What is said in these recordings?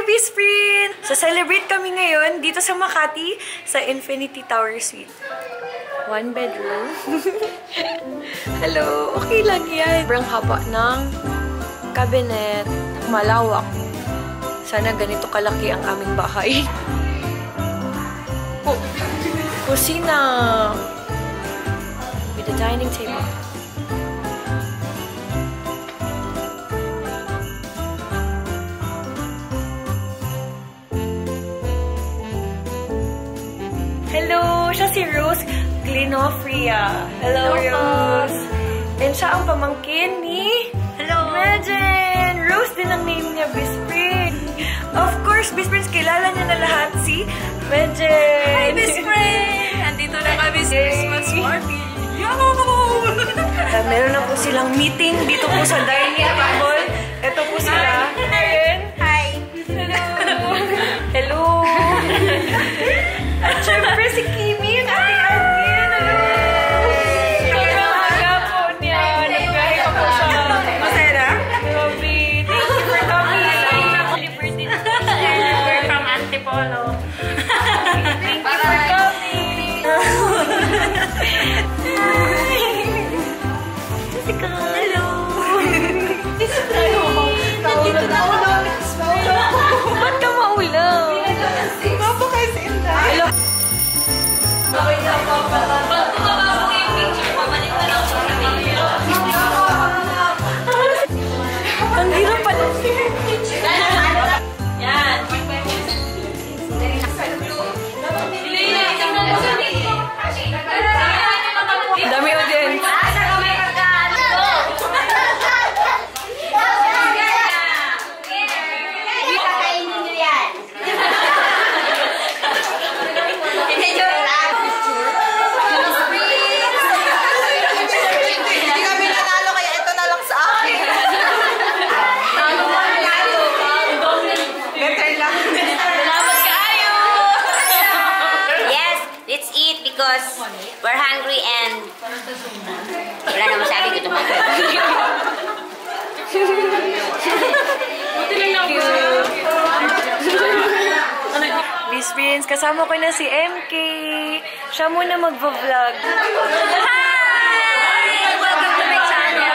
Best Friend! So, celebrate kami ngayon dito sa Makati sa Infinity Tower Suite. 1 bedroom. Hello! Okay lang yan. Sobrang haba ng cabinet. Malawak. Sana ganito kalaki ang aming bahay. Kusina! With a dining table. Hello! Siya si Rose Glinofria. Hello, Rose! And siya ang pamangkin ni... Hello! Imagine! Rose din ang name niya, Best Friend. Of course, Best Friends, kilala niya na lahat si Imagine! Hi, Best Friend! Andito na kami sa Christmas party. Yo! Meron na po silang meeting dito po sa dining table. Ito po sila. Hi! Hello! Hello! At syempre si Kimi, yung ating admin. Hello! Sobrang aga po niya. Nagbiyahe pa po siya. Masaya na? Grabe. Thank you for coming. Happy birthday to Teacher. We're from Antipolo. Thank you for coming. Jessica. Hello. Nandito na ako. Ba't ka maulang? Papa kayo sa Inday. Hello. Ang hirap pala. Yan. Dami audience. Because we're hungry and wala na masabi ko ito. Best Friends, kasama ko na si MK. Siya muna magvo-vlog. Hi! Welcome to my channel.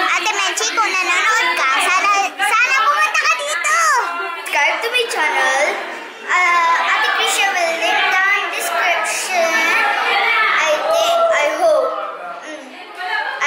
Ate Menchi, kung nanonood ka, sana pumunta ka dito! Subscribe to my channel. Ate Krisha will link down description. I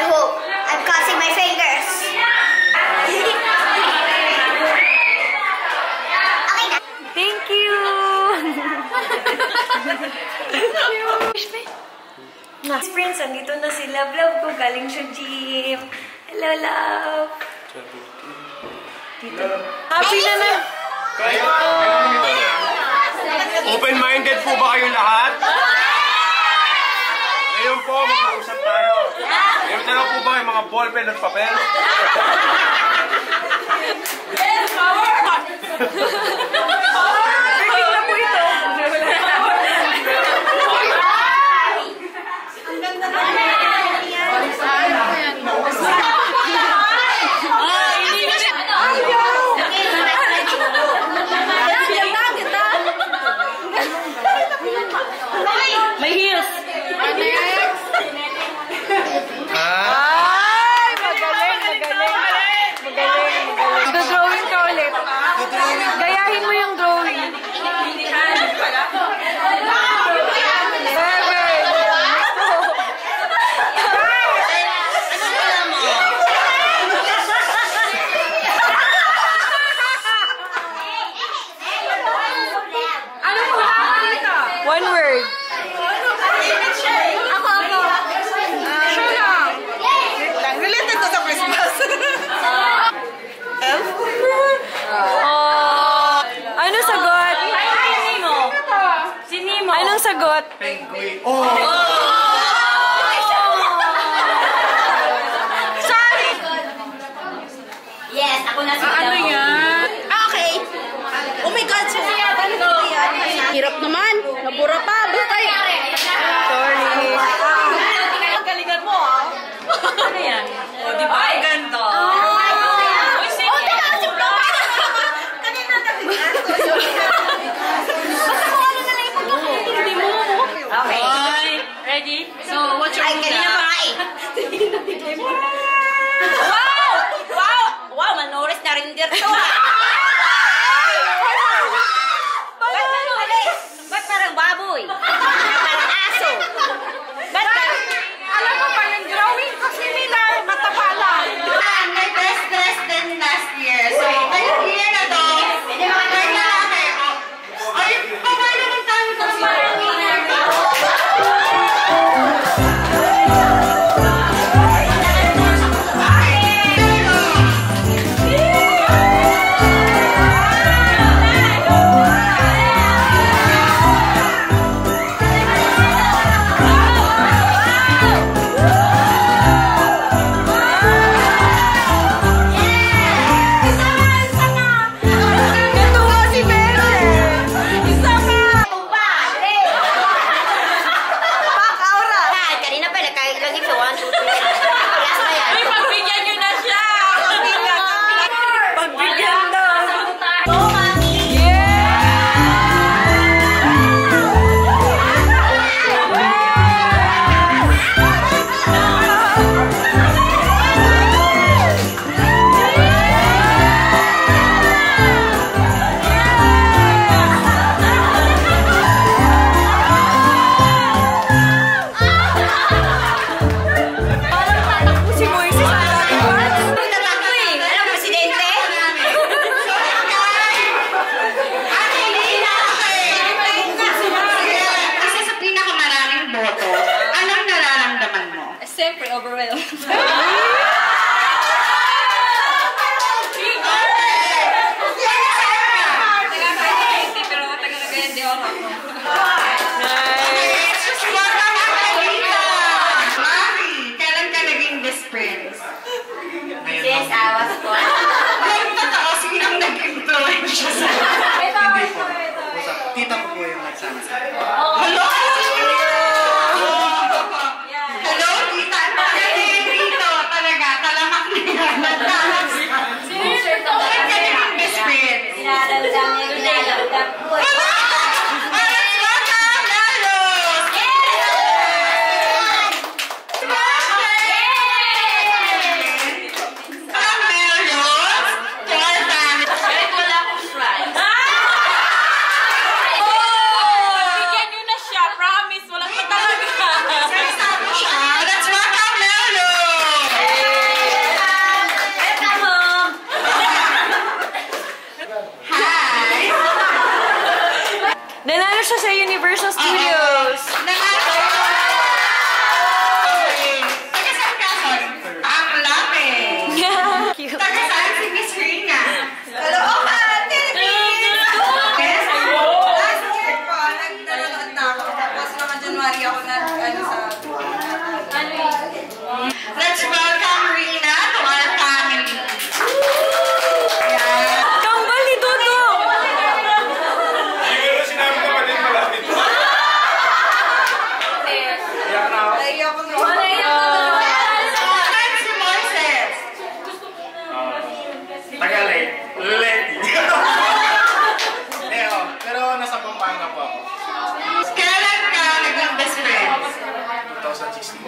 hope. I'm crossing my fingers. Okay na. Thank you! Best Friends, andito na si Love ko. Galing siya gym. Hello, Love! Dito. Happy na na! Open-minded po ba kayong lahat? Ngayon po, mag-uusap tayo. Ngayon na lang po ba yung mga ballpen at papel? Perfect na po ito. May heels. Ay, magaling. Do-drawing ka ulit. Gayahin mo yung drawing. One word. Related to sa Christmas. Oh, ano sagot? Si Nemo. Anong sagot? Penguin. Sorry! Yes, ako na si Ano yan? Okay. Oh my God, so hirap naman. Nabura pa. Sorry. Galingan mo, ah. Ano yan? Wow! Wow! Wow, manoris na rin dito. Ba't parang baboy? Parang aso? Alam mo ba yung drawing ko similar, mataba lang. My best dress than last year. So, ngayong year na to, order na ako. Ay, pabay naman tayo ng Siyempre, overwhelmed. Pero taga-nagayan di ako. Kailan ka naging best friends? Yes, I was born. Ngayon totoo, sinang nag-influence siya sa Hindi po. Tita ko po yung nagsama sa akin. Hello? Hello, tita. Magaling dito. Talaga, talamak na yan. Kailan ka naging best friends? Sinaramdam niya, sinaramdam ko. Nanalo siya sa Universal Studios. Taga-saan ka, Son? Ang lapit. Yeah. Cute. Taga-saan si Miss Rina? Kaloocan, Philippines! Last year po, nanonood na ako. Tapos mga January ako ano sa... Let's welcome Rina to our family. Kambal ni Dodo! Hindi ko sinabi ko pa din pala dito. Iyak na ako. Si Moises. Tagalay. Leti. Pero nasa Pampanga po ako. Kailan ka naging best friends? 2016.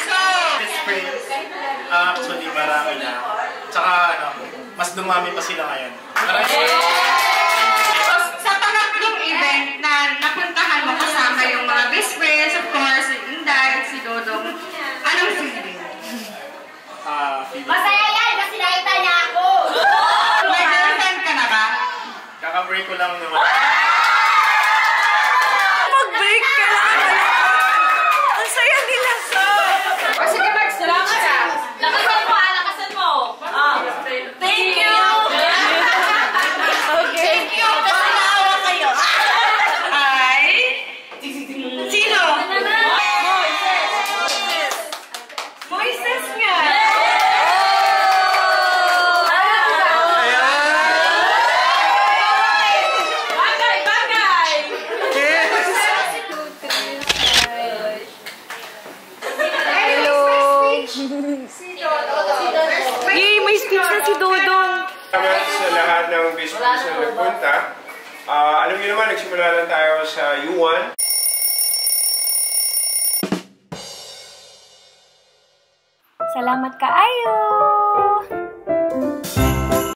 So, Best friends. Actually, marami na. Tsaka, mas dumami pa sila ngayon. Marami. sa pangatlong event na napuntahan mo kasama yung mga best friends, of course, si Inday, si Dodong, anong feeling? Feeling. Masaya yan kasi nakita niya ako! May girlfriend ka na ba? Kaka-break ko lang naman. Mag-break ka lang. Ang saya nila. O sige, Max, salamat ka. Lakasan mo, lakasan mo. Thank you! Okay. Thank you! Kasi naawa kayo. Ay? Sino? Moises nga. Bagay, bagay! Hello. Yay, may speech na si Dodong. Salamat sa lahat ng business na nagpunta. Alam niyo naman, nagsimula lang tayo sa U1. Salamat kaayo!